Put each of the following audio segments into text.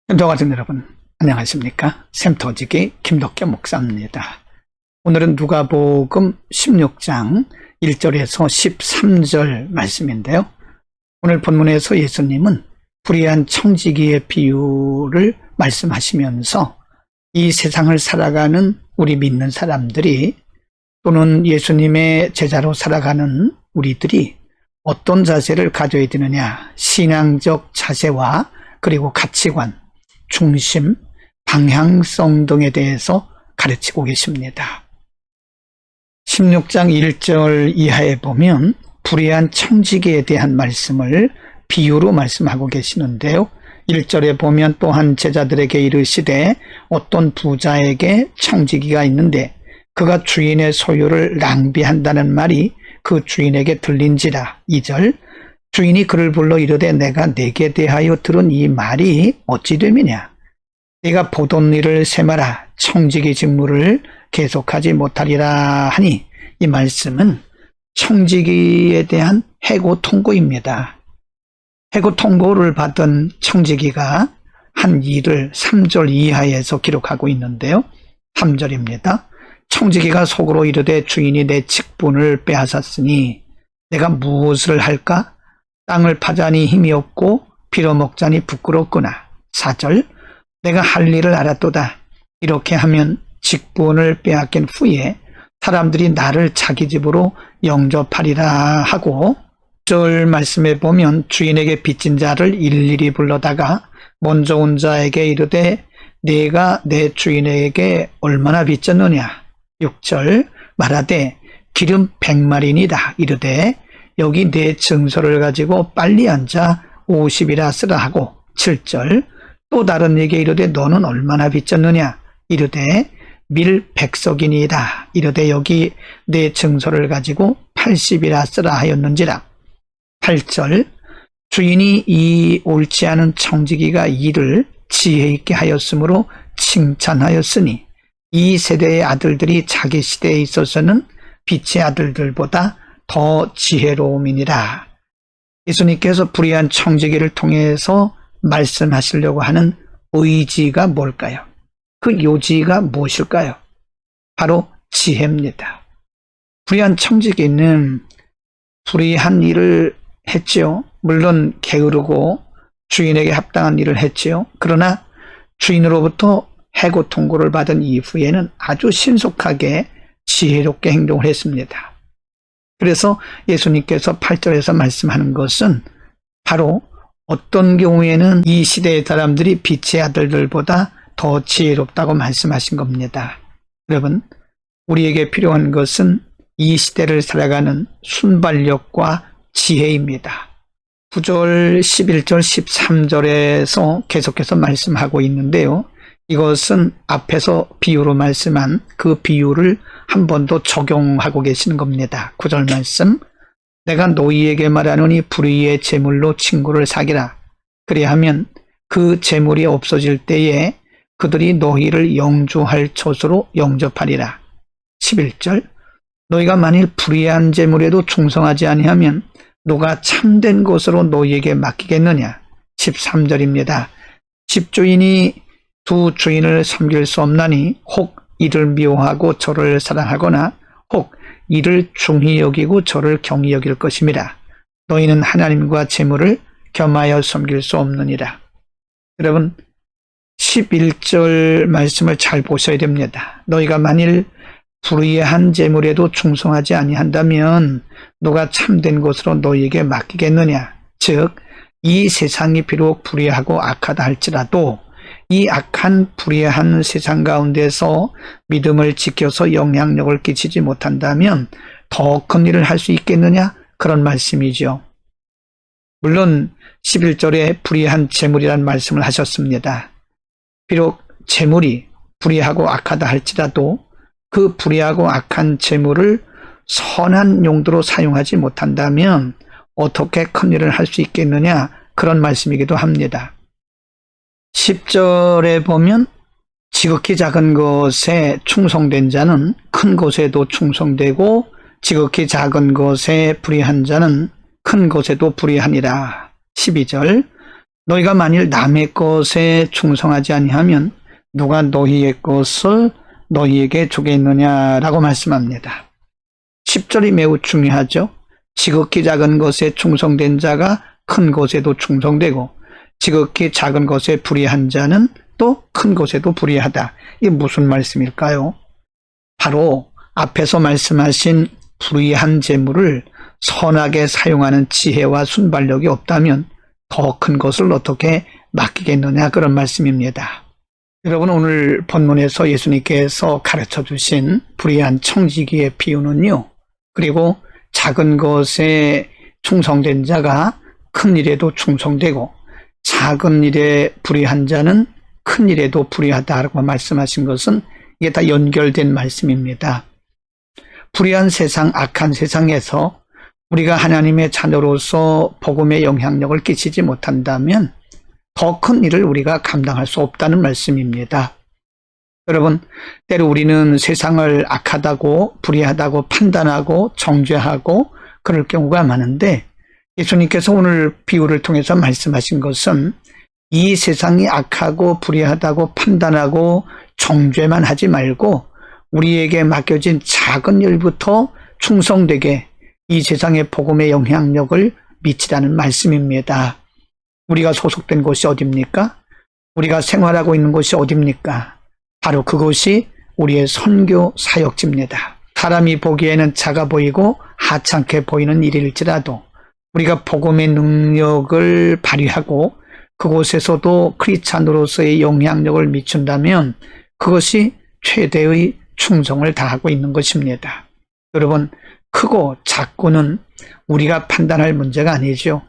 성도 가족 여러분, 안녕하십니까? 샘터지기 김덕계 목사입니다. 오늘은 누가복음 16장 1절에서 13절 말씀인데요. 오늘 본문에서 예수님은 불의한 청지기의 비유를 말씀하시면서 이 세상을 살아가는 우리 믿는 사람들이 또는 예수님의 제자로 살아가는 우리들이 어떤 자세를 가져야 되느냐, 신앙적 자세와 그리고 가치관, 중심, 방향성 등에 대해서 가르치고 계십니다. 16장 1절 이하에 보면 불의한 청지기에 대한 말씀을 비유로 말씀하고 계시는데요. 1절에 보면 또한 제자들에게 이르시되 어떤 부자에게 청지기가 있는데 그가 주인의 소유를 낭비한다는 말이 그 주인에게 들린지라. 2절 주인이 그를 불러 이르되 내가 네게 대하여 들은 이 말이 어찌 됨이냐. 네가 보던 일을 세마라. 청지기 직무를 계속하지 못하리라 하니, 이 말씀은 청지기에 대한 해고 통고입니다. 해고 통고를 받은 청지기가 한 일을 3절 이하에서 기록하고 있는데요. 3절입니다. 청지기가 속으로 이르되 주인이 내 직분을 빼앗았으니 내가 무엇을 할까? 땅을 파자니 힘이 없고 빌어먹자니 부끄럽구나. 4절 내가 할 일을 알았도다. 이렇게 하면 직분을 빼앗긴 후에 사람들이 나를 자기 집으로 영접하리라 하고, 6절 말씀에 보면 주인에게 빚진 자를 일일이 불러다가 먼저 온 자에게 이르되 네가 내 주인에게 얼마나 빚졌느냐. 6절 말하되 기름 100마리니다. 이르되 여기 내 증서를 가지고 빨리 앉아 50이라 쓰라 하고, 7절 또 다른 에게 이르되 너는 얼마나 빚졌느냐. 이르되 밀 100석이니이다. 이르되 여기 내 증서를 가지고 80이라 쓰라 하였는지라. 8절 주인이 이 옳지 않은 청지기가 일을 지혜 있게 하였으므로 칭찬하였으니 이 세대의 아들들이 자기 시대에 있어서는 빛의 아들들보다 더 지혜로움이니라. 예수님께서 불의한 청지기를 통해서 말씀하시려고 하는 의지가 뭘까요? 그 요지가 무엇일까요? 바로 지혜입니다. 불의한 청지기는 불의한 일을 했지요. 물론 게으르고 주인에게 합당한 일을 했지요. 그러나 주인으로부터 해고 통고를 받은 이후에는 아주 신속하게 지혜롭게 행동을 했습니다. 그래서 예수님께서 8절에서 말씀하는 것은 바로 어떤 경우에는 이 시대의 사람들이 빛의 아들들보다 더 지혜롭다고 말씀하신 겁니다. 여러분, 우리에게 필요한 것은 이 시대를 살아가는 순발력과 지혜입니다. 9절, 11절, 13절에서 계속해서 말씀하고 있는데요. 이것은 앞에서 비유로 말씀한 그 비유를 한 번 더 적용하고 계시는 겁니다. 9절 말씀, 내가 너희에게 말하노니 불의의 재물로 친구를 사귀라. 그리하면 그 재물이 없어질 때에 그들이 너희를 영주할 처소로 영접하리라. 11절 너희가 만일 불의한 재물에도 충성하지 아니하면 누가 참된 것으로 너희에게 맡기겠느냐. 13절입니다. 집주인이 두 주인을 섬길 수 없나니 혹 이를 미워하고 저를 사랑하거나 혹 이를 중히 여기고 저를 경히 여길 것임이라. 너희는 하나님과 재물을 겸하여 섬길 수 없느니라. 여러분, 11절 말씀을 잘 보셔야 됩니다. 너희가 만일 불의한 재물에도 충성하지 아니한다면 누가 참된 것으로 너희에게 맡기겠느냐. 즉, 이 세상이 비록 불의하고 악하다 할지라도 이 악한 불의한 세상 가운데서 믿음을 지켜서 영향력을 끼치지 못한다면 더 큰 일을 할 수 있겠느냐? 그런 말씀이죠. 물론 11절에 불의한 재물이라는 말씀을 하셨습니다. 비록 재물이 불의하고 악하다 할지라도 그 불의하고 악한 재물을 선한 용도로 사용하지 못한다면 어떻게 큰 일을 할 수 있겠느냐? 그런 말씀이기도 합니다. 10절에 보면 지극히 작은 것에 충성된 자는 큰 것에도 충성되고 지극히 작은 것에 불의한 자는 큰 것에도 불의하니라. 12절 너희가 만일 남의 것에 충성하지 아니하면 누가 너희의 것을 너희에게 주겠느냐라고 말씀합니다. 10절이 매우 중요하죠. 지극히 작은 것에 충성된 자가 큰 것에도 충성되고 지극히 작은 것에 불의한 자는 또 큰 것에도 불의하다. 이게 무슨 말씀일까요? 바로 앞에서 말씀하신 불의한 재물을 선하게 사용하는 지혜와 순발력이 없다면 더 큰 것을 어떻게 맡기겠느냐, 그런 말씀입니다. 여러분, 오늘 본문에서 예수님께서 가르쳐 주신 불의한 청지기의 비유는요, 그리고 작은 것에 충성된 자가 큰 일에도 충성되고 작은 일에 불의한 자는 큰 일에도 불의하다라고 말씀하신 것은 이게 다 연결된 말씀입니다. 불의한 세상, 악한 세상에서 우리가 하나님의 자녀로서 복음의 영향력을 끼치지 못한다면 더 큰 일을 우리가 감당할 수 없다는 말씀입니다. 여러분, 때로 우리는 세상을 악하다고 불의하다고 판단하고 정죄하고 그럴 경우가 많은데, 예수님께서 오늘 비유를 통해서 말씀하신 것은 이 세상이 악하고 불의하다고 판단하고 정죄만 하지 말고 우리에게 맡겨진 작은 일부터 충성되게 이 세상의 복음의 영향력을 미치라는 말씀입니다. 우리가 소속된 곳이 어디입니까? 우리가 생활하고 있는 곳이 어디입니까? 바로 그곳이 우리의 선교 사역지입니다. 사람이 보기에는 작아 보이고 하찮게 보이는 일일지라도 우리가 복음의 능력을 발휘하고 그곳에서도 크리스찬으로서의 영향력을 미친다면 그것이 최대의 충성을 다하고 있는 것입니다. 여러분, 크고 작고는 우리가 판단할 문제가 아니죠.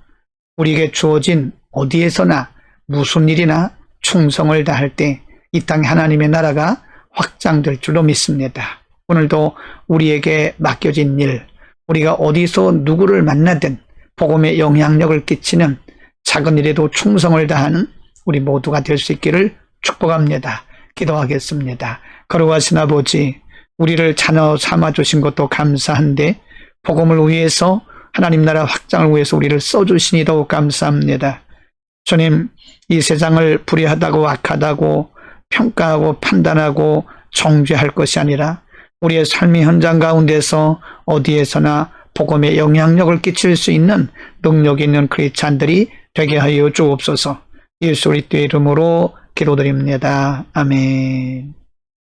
우리에게 주어진 어디에서나 무슨 일이나 충성을 다할 때 이 땅에 하나님의 나라가 확장될 줄로 믿습니다. 오늘도 우리에게 맡겨진 일, 우리가 어디서 누구를 만나든 복음의 영향력을 끼치는 작은 일에도 충성을 다하는 우리 모두가 될 수 있기를 축복합니다. 기도하겠습니다. 거룩하신 아버지, 우리를 자녀 삼아주신 것도 감사한데 복음을 위해서, 하나님 나라 확장을 위해서 우리를 써주시니 더욱 감사합니다. 주님, 이 세상을 불의하다고 악하다고 평가하고 판단하고 정죄할 것이 아니라 우리의 삶의 현장 가운데서 어디에서나 복음의 영향력을 끼칠 수 있는 능력 있는 크리스찬들이 되게 하여 주옵소서. 예수 그리스도의 이름으로 기도드립니다. 아멘.